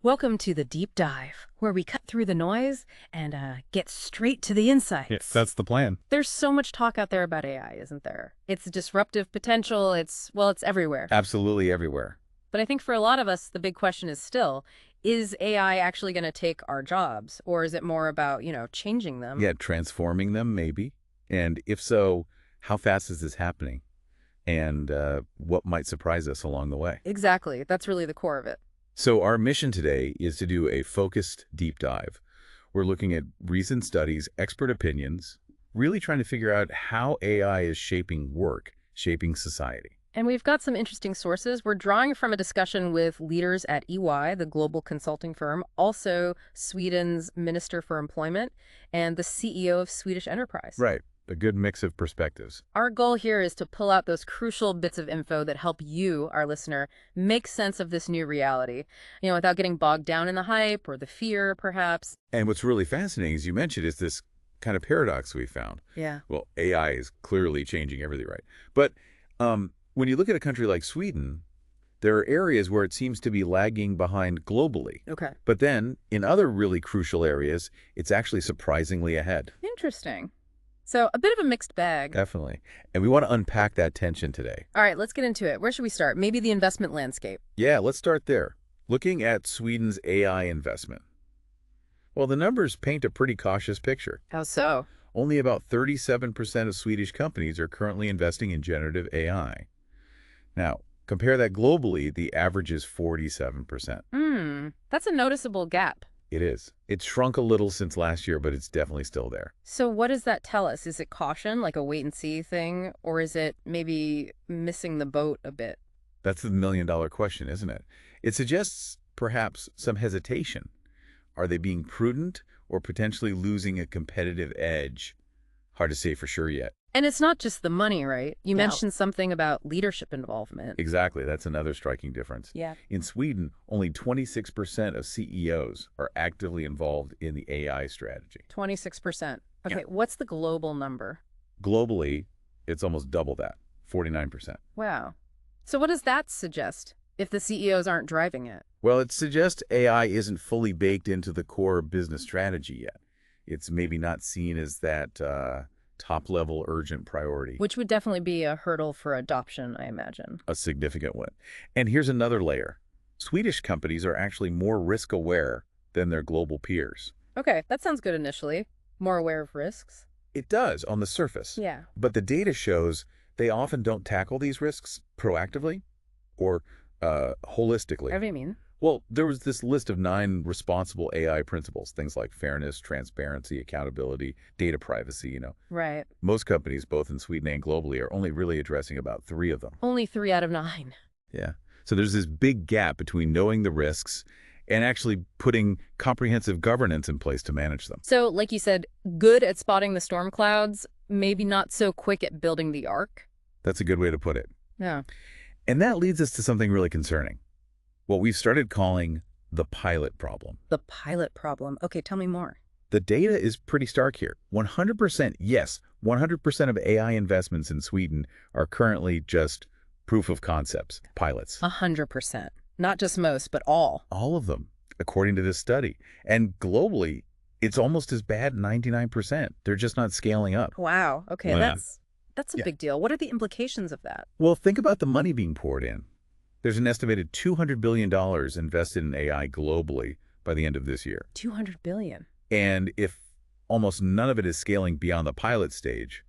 Welcome to the deep dive, where we cut through the noise and get straight to the insights. Yes, that's the plan. There's so much talk out there about AI, isn't there? Its disruptive potential, it's everywhere. Absolutely everywhere. But I think for a lot of us, the big question is still, is AI actually going to take our jobs? Or is it more about, changing them? Yeah, transforming them maybe. And if so, how fast is this happening? And what might surprise us along the way? Exactly. That's really the core of it. So our mission today is to do a focused deep dive. We're looking at recent studies, expert opinions, really trying to figure out how AI is shaping work, shaping society. And we've got some interesting sources. We're drawing from a discussion with leaders at EY, the global consulting firm, also Sweden's Minister for Employment, and the CEO of Swedish Enterprise. Right. A good mix of perspectives. Our goal here is to pull out those crucial bits of info that help you, our listener, make sense of this new reality, without getting bogged down in the hype or the fear, perhaps. And what's really fascinating, as you mentioned, is this kind of paradox we found. Yeah. Well, AI is clearly changing everything, right? But when you look at a country like Sweden, there are areas where it seems to be lagging behind globally. Okay. But then, in other really crucial areas, it's actually surprisingly ahead. Interesting. So a bit of a mixed bag. Definitely. And we want to unpack that tension today. All right, let's get into it. Where should we start? Maybe the investment landscape. Yeah, let's start there. Looking at Sweden's AI investment. Well, the numbers paint a pretty cautious picture. How so? Only about 37% of Swedish companies are currently investing in generative AI. Now, compare that globally, the average is 47%. That's a noticeable gap. It is. It's shrunk a little since last year, but it's definitely still there. So what does that tell us? Is it caution, like a wait-and-see thing, or is it maybe missing the boat a bit? That's the million-dollar question, isn't it? It suggests perhaps some hesitation. Are they being prudent or potentially losing a competitive edge? Hard to say for sure yet. And it's not just the money, right? You No. mentioned something about leadership involvement. Exactly. That's another striking difference. Yeah. In Sweden, only 26% of CEOs are actively involved in the AI strategy. 26%. Okay, Yeah. what's the global number? Globally, it's almost double that, 49%. Wow. So what does that suggest if the CEOs aren't driving it? Well, it suggests AI isn't fully baked into the core business strategy yet. It's maybe not seen as that top-level urgent priority. Which would definitely be a hurdle for adoption, I imagine. A significant one. And here's another layer. Swedish companies are actually more risk-aware than their global peers. Okay, that sounds good initially. More aware of risks. It does on the surface. Yeah. But the data shows they often don't tackle these risks proactively or holistically. What do you mean? Well, there was this list of 9 responsible AI principles, things like fairness, transparency, accountability, data privacy, Right. Most companies, both in Sweden and globally, are only really addressing about 3 of them. Only 3 out of 9. Yeah. So there's this big gap between knowing the risks and actually putting comprehensive governance in place to manage them. So, like you said, good at spotting the storm clouds, maybe not so quick at building the ark. That's a good way to put it. Yeah. And that leads us to something really concerning. What we've started calling the pilot problem. The pilot problem. Okay, tell me more. The data is pretty stark here. 100%, yes, 100% of AI investments in Sweden are currently just proof of concepts, pilots. 100%. Not just most, but all. All of them, according to this study. And globally, it's almost as bad, 99%. They're just not scaling up. Wow. Okay, Yeah. that's a Yeah. big deal. What are the implications of that? Well, think about the money being poured in. There's an estimated $200 billion invested in AI globally by the end of this year. 200 billion. And if almost none of it is scaling beyond the pilot stage,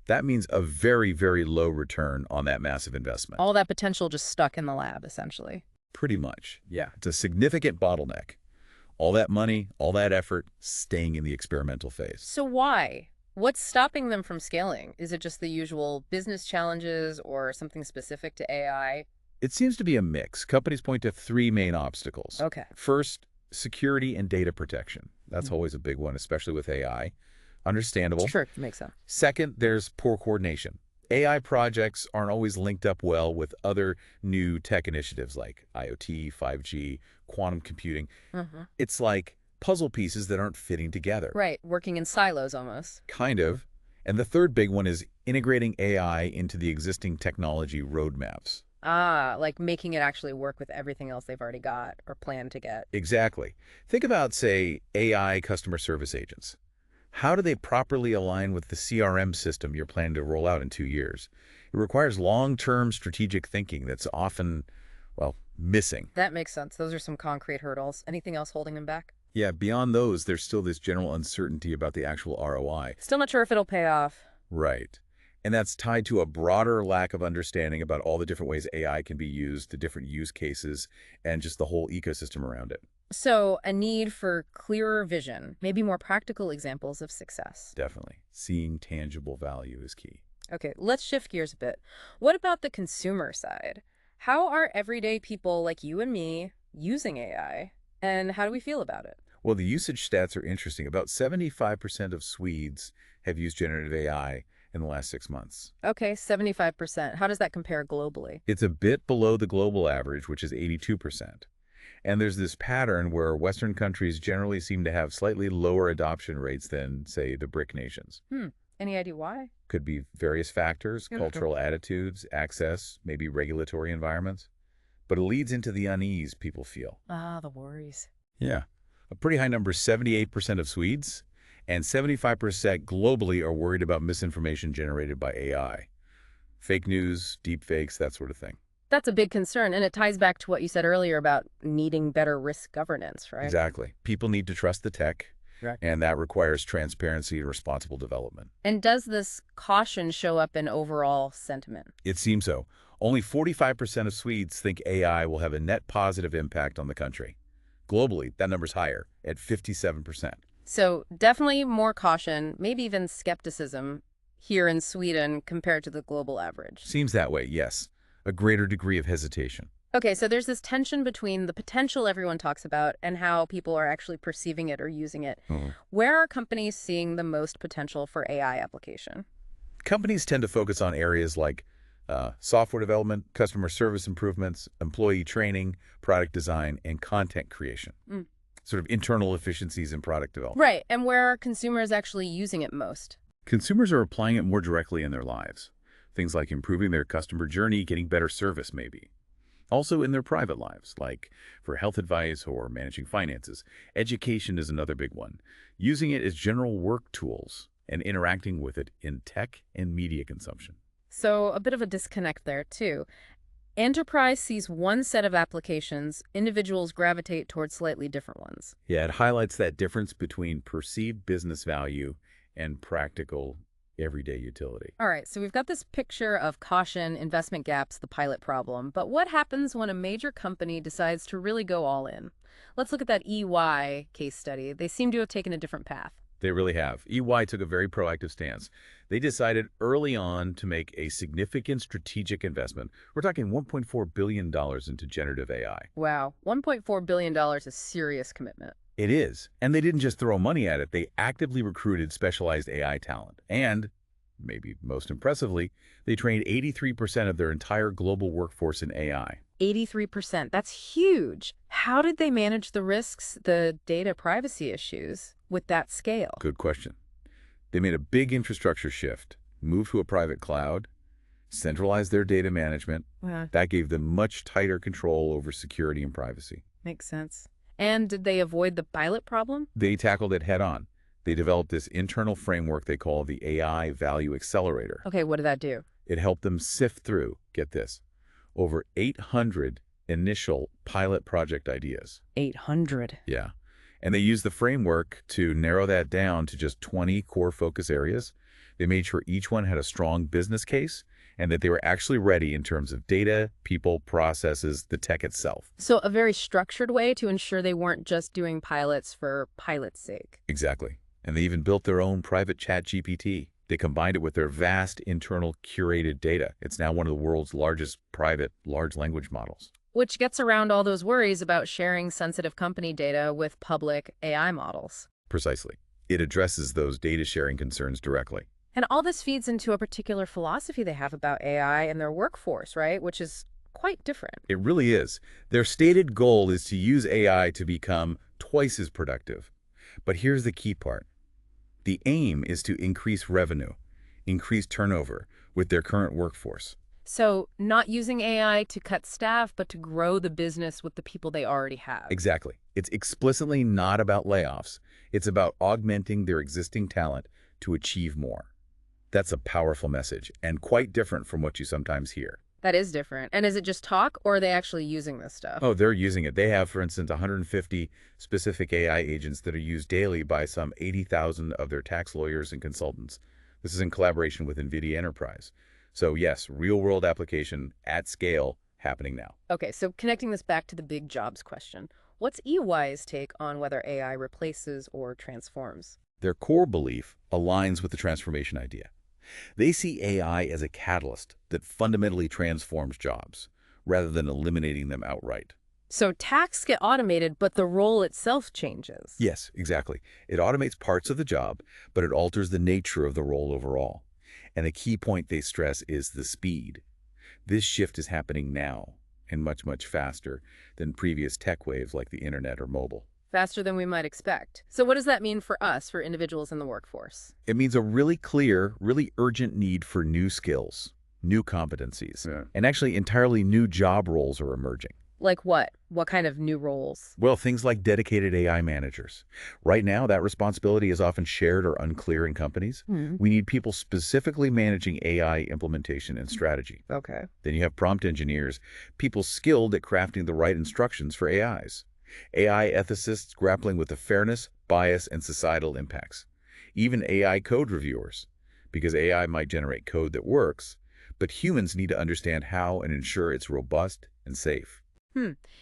that means a very, very low return on that massive investment. All that potential just stuck in the lab, essentially. Pretty much, yeah. It's a significant bottleneck. All that money, all that effort, staying in the experimental phase. So why? What's stopping them from scaling? Is it just the usual business challenges or something specific to AI? It seems to be a mix. Companies point to 3 main obstacles. Okay. First, security and data protection. That's always a big one, especially with AI. Understandable. Sure, makes sense. Second, there's poor coordination. AI projects aren't always linked up well with other new tech initiatives like IoT, 5G, quantum computing. It's like puzzle pieces that aren't fitting together. Right, working in silos almost. Kind of. And the third big one is integrating AI into the existing technology roadmaps. Ah, like making it actually work with everything else they've already got or plan to get. Exactly. Think about, say, AI customer service agents. How do they properly align with the CRM system you're planning to roll out in 2 years? It requires long-term strategic thinking that's often, well, missing. That makes sense. Those are some concrete hurdles. Anything else holding them back? Yeah, beyond those, there's still this general uncertainty about the actual ROI. Still not sure if it'll pay off. Right. And that's tied to a broader lack of understanding about all the different ways AI can be used, the different use cases, and just the whole ecosystem around it. So, a need for clearer vision, maybe more practical examples of success. Definitely. Seeing tangible value is key. Okay, let's shift gears a bit. What about the consumer side? How are everyday people like you and me using AI? And how do we feel about it? Well, the usage stats are interesting. About 75% of Swedes have used generative AI in the last 6 months. Okay, 75%. How does that compare globally? It's a bit below the global average, which is 82%. And there's this pattern where Western countries generally seem to have slightly lower adoption rates than, say, the BRIC nations. Any idea why? Could be various factors, cultural attitudes, access, maybe regulatory environments. But it leads into the unease people feel. Ah, the worries. Yeah. A pretty high number, 78% of Swedes, and 75% globally are worried about misinformation generated by AI. Fake news, deep fakes, that sort of thing. That's a big concern, and it ties back to what you said earlier about needing better risk governance, right? Exactly. People need to trust the tech, Right. and that requires transparency and responsible development. And does this caution show up in overall sentiment? It seems so. Only 45% of Swedes think AI will have a net positive impact on the country. Globally, that number's higher, at 57%. So definitely more caution, maybe even skepticism here in Sweden compared to the global average. Seems that way, yes. A greater degree of hesitation. Okay, so there's this tension between the potential everyone talks about and how people are actually perceiving it or using it. Where are companies seeing the most potential for AI application? Companies tend to focus on areas like software development, customer service improvements, employee training, product design, and content creation. Sort of internal efficiencies in product development. Right, and where are consumers actually using it most? Consumers are applying it more directly in their lives. Things like improving their customer journey, getting better service maybe. Also in their private lives, like for health advice or managing finances. Education is another big one. Using it as general work tools and interacting with it in tech and media consumption. So a bit of a disconnect there, too. Enterprise sees one set of applications, individuals gravitate towards slightly different ones. Yeah, it highlights that difference between perceived business value and practical everyday utility. All right, so we've got this picture of caution, investment gaps, the pilot problem. But what happens when a major company decides to really go all in? Let's look at that EY case study. They seem to have taken a different path. They really have. EY took a very proactive stance. They decided early on to make a significant strategic investment. We're talking $1.4 billion into generative AI. Wow, $1.4 billion is serious commitment. It is. And they didn't just throw money at it. They actively recruited specialized AI talent. And, maybe most impressively, they trained 83% of their entire global workforce in AI. 83%. That's huge. How did they manage the risks, the data privacy issues with that scale? Good question. They made a big infrastructure shift, moved to a private cloud, centralized their data management. That gave them much tighter control over security and privacy. Makes sense. And did they avoid the pilot problem? They tackled it head on. They developed this internal framework they call the AI Value Accelerator. Okay, what did that do? It helped them sift through, get this, over 800 initial pilot project ideas. 800. Yeah. And they used the framework to narrow that down to just 20 core focus areas. They made sure each one had a strong business case and that they were actually ready in terms of data, people, processes, the tech itself. So a very structured way to ensure they weren't just doing pilots for pilot's sake. Exactly. And they even built their own private chat GPT. They combined it with their vast internal curated data. It's now one of the world's largest private large language models. Which gets around all those worries about sharing sensitive company data with public AI models. Precisely. It addresses those data sharing concerns directly. And all this feeds into a particular philosophy they have about AI and their workforce, right? Which is quite different. It really is. Their stated goal is to use AI to become twice as productive. But here's the key part. The aim is to increase revenue, increase turnover with their current workforce. So not using AI to cut staff, but to grow the business with the people they already have. Exactly. It's explicitly not about layoffs. It's about augmenting their existing talent to achieve more. That's a powerful message and quite different from what you sometimes hear. That is different. And is it just talk, or are they actually using this stuff? Oh, they're using it. They have, for instance, 150 specific AI agents that are used daily by some 80,000 of their tax lawyers and consultants. This is in collaboration with NVIDIA Enterprise. So yes, real-world application at scale happening now. Okay, so connecting this back to the big jobs question, what's EY's take on whether AI replaces or transforms? Their core belief aligns with the transformation idea. They see AI as a catalyst that fundamentally transforms jobs, rather than eliminating them outright. So tasks get automated, but the role itself changes. Yes, exactly. It automates parts of the job, but it alters the nature of the role overall. And the key point they stress is the speed. This shift is happening now, and much, much faster than previous tech waves like the internet or mobile. Faster than we might expect. So what does that mean for us, for individuals in the workforce? It means a really clear, really urgent need for new skills, new competencies, and actually entirely new job roles are emerging. Like what? What kind of new roles? Well, things like dedicated AI managers. Right now, that responsibility is often shared or unclear in companies. We need people specifically managing AI implementation and strategy. Okay. Then you have prompt engineers, people skilled at crafting the right instructions for AIs. AI ethicists grappling with the fairness, bias, and societal impacts. Even AI code reviewers, because AI might generate code that works, but humans need to understand how and ensure it's robust and safe.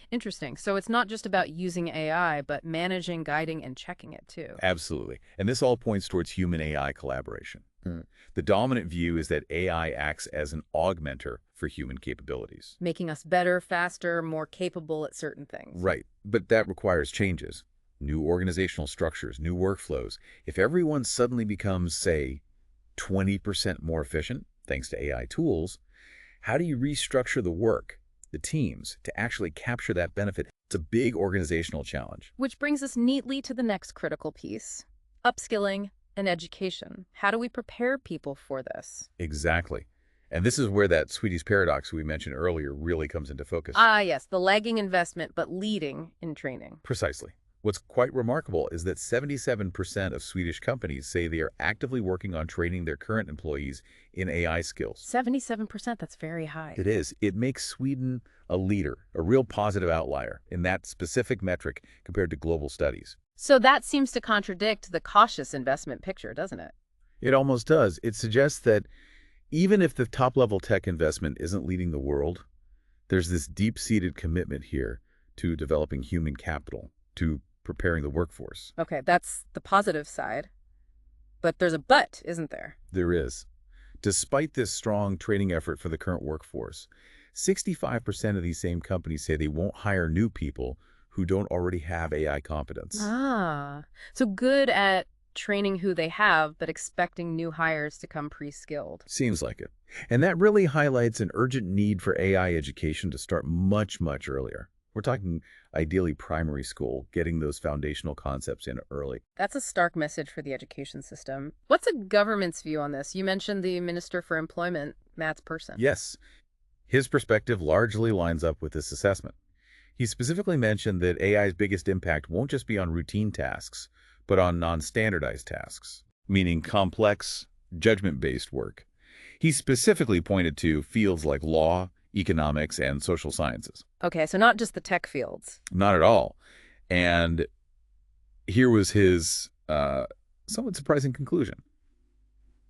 Interesting. So it's not just about using AI, but managing, guiding, and checking it too. Absolutely. And this all points towards human-AI collaboration. The dominant view is that AI acts as an augmenter for human capabilities. Making us better, faster, more capable at certain things. Right. But that requires changes. New organizational structures, new workflows. If everyone suddenly becomes, say, 20% more efficient, thanks to AI tools, how do you restructure the work, the teams, to actually capture that benefit? It's a big organizational challenge. Which brings us neatly to the next critical piece, upskilling and education. How do we prepare people for this? Exactly. And this is where that Swedish paradox we mentioned earlier really comes into focus. Ah, yes, the lagging investment, but leading in training. Precisely. What's quite remarkable is that 77% of Swedish companies say they are actively working on training their current employees in AI skills. 77%, that's very high. It is. It makes Sweden a leader, a real positive outlier in that specific metric compared to global studies. So that seems to contradict the cautious investment picture, doesn't it? It almost does. It suggests that even if the top-level tech investment isn't leading the world, there's this deep-seated commitment here to developing human capital, to preparing the workforce. Okay, that's the positive side. But there's a but, isn't there? There is. Despite this strong training effort for the current workforce, 65% of these same companies say they won't hire new people who don't already have AI competence. Ah, so good at training who they have, but expecting new hires to come pre-skilled. Seems like it. And that really highlights an urgent need for AI education to start much, much earlier. We're talking ideally primary school, getting those foundational concepts in early. That's a stark message for the education system. What's a government's view on this? You mentioned the Minister for Employment, Matt Person. Yes. His perspective largely lines up with this assessment. He specifically mentioned that AI's biggest impact won't just be on routine tasks, but on non-standardized tasks, meaning complex, judgment-based work. He specifically pointed to fields like law, economics, and social sciences. Okay, so not just the tech fields. Not at all. And here was his somewhat surprising conclusion.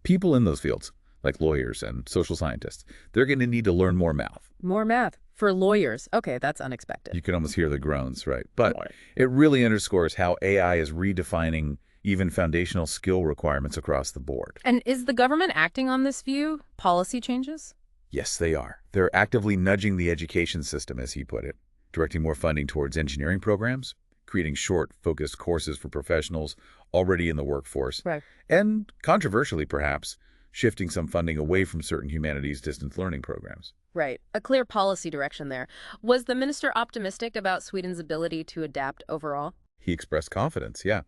People in those fields, like lawyers and social scientists, they're going to need to learn more math. More math. For lawyers. Okay, that's unexpected. You can almost hear the groans, right? But it really underscores how AI is redefining even foundational skill requirements across the board. And is the government acting on this view? Policy changes? Yes, they are. They're actively nudging the education system, as he put it, directing more funding towards engineering programs, creating short, focused courses for professionals already in the workforce, Right. and controversially, perhaps, shifting some funding away from certain humanities distance learning programs. Right. A clear policy direction there. Was the minister optimistic about Sweden's ability to adapt overall? He expressed confidence, yeah.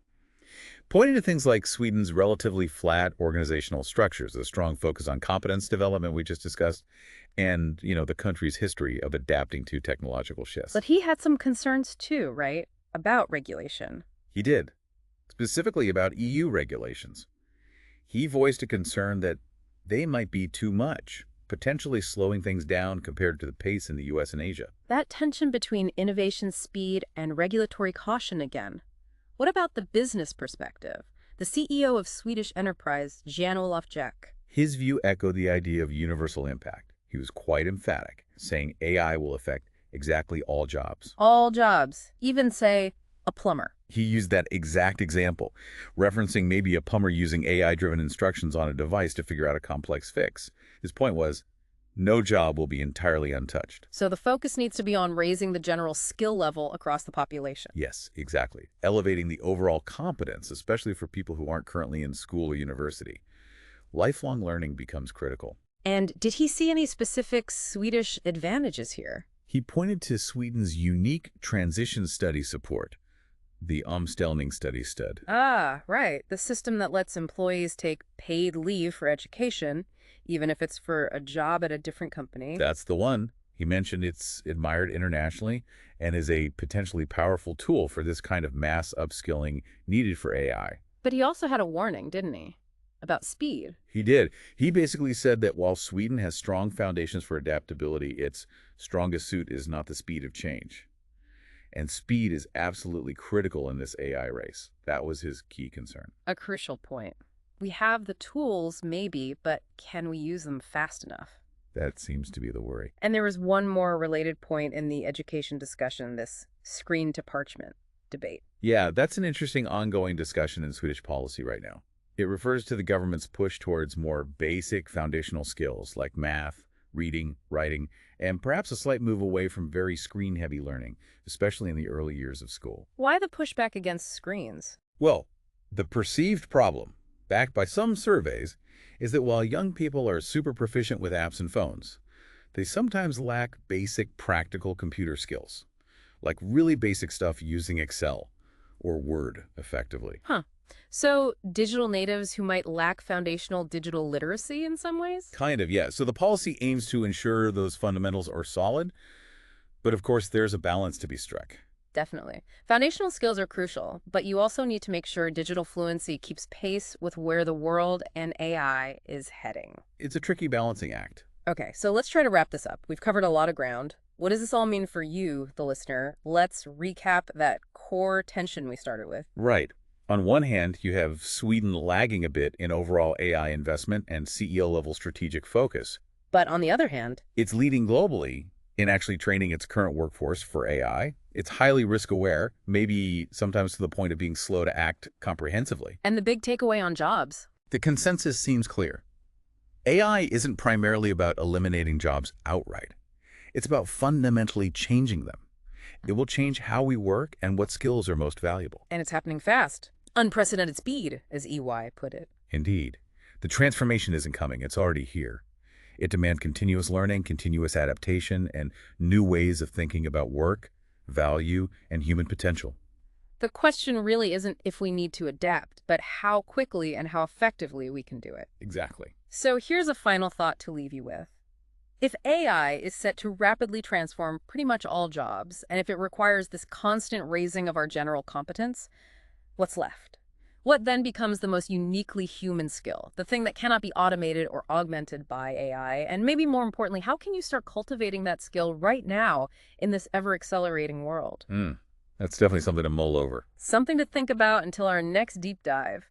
Pointing to things like Sweden's relatively flat organizational structures, a strong focus on competence development we just discussed, and, the country's history of adapting to technological shifts. But he had some concerns too, right? About regulation. He did, specifically about EU regulations. He voiced a concern that they might be too much, potentially slowing things down compared to the pace in the US and Asia. That tension between innovation speed and regulatory caution again. What about the business perspective? The CEO of Swedish enterprise, Jan-Olof Jack. His view echoed the idea of universal impact. He was quite emphatic, saying AI will affect exactly all jobs. All jobs, even say a plumber. He used that exact example, referencing maybe a plumber using AI-driven instructions on a device to figure out a complex fix. His point was, no job will be entirely untouched. So the focus needs to be on raising the general skill level across the population. Yes, exactly. Elevating the overall competence, especially for people who aren't currently in school or university. Lifelong learning becomes critical. And did he see any specific Swedish advantages here? He pointed to Sweden's unique transition study support, the omställningsstudiestöd. Ah, right. The system that lets employees take paid leave for education, even if it's for a job at a different company. That's the one. He mentioned it's admired internationally and is a potentially powerful tool for this kind of mass upskilling needed for AI. But he also had a warning, didn't he? About speed. He did. He basically said that while Sweden has strong foundations for adaptability, its strongest suit is not the speed of change. And speed is absolutely critical in this AI race. That was his key concern. A crucial point. We have the tools, maybe, but can we use them fast enough? That seems to be the worry. And there was one more related point in the education discussion, this screen to parchment debate. Yeah, that's an interesting ongoing discussion in Swedish policy right now. It refers to the government's push towards more basic foundational skills like math, reading, writing, and perhaps a slight move away from very screen-heavy learning, especially in the early years of school. Why the pushback against screens? Well, the perceived problem, backed by some surveys, is that while young people are super proficient with apps and phones, they sometimes lack basic practical computer skills, like really basic stuff using Excel or Word effectively. Huh. So digital natives who might lack foundational digital literacy in some ways? Kind of, yeah. So the policy aims to ensure those fundamentals are solid, but of course there's a balance to be struck. Definitely. Foundational skills are crucial, but you also need to make sure digital fluency keeps pace with where the world and AI is heading. It's a tricky balancing act. Okay, so let's try to wrap this up. We've covered a lot of ground. What does this all mean for you, the listener? Let's recap that core tension we started with. Right. On one hand, you have Sweden lagging a bit in overall AI investment and CEO-level strategic focus. But on the other hand, It's leading globally in actually training its current workforce for AI. It's highly risk-aware, maybe sometimes to the point of being slow to act comprehensively. and the big takeaway on jobs. The consensus seems clear. AI isn't primarily about eliminating jobs outright. It's about fundamentally changing them. It will change how we work and what skills are most valuable. And it's happening fast. Unprecedented speed, as EY put it. Indeed. The transformation isn't coming. It's already here. It demands continuous learning, continuous adaptation, and new ways of thinking about work, value, and human potential. The question really isn't if we need to adapt, but how quickly and how effectively we can do it. Exactly. So here's a final thought to leave you with. If AI is set to rapidly transform pretty much all jobs, and if it requires this constant raising of our general competence, what's left? What then becomes the most uniquely human skill, the thing that cannot be automated or augmented by AI? And maybe more importantly, how can you start cultivating that skill right now in this ever-accelerating world? That's definitely something to mull over. Something to think about until our next deep dive.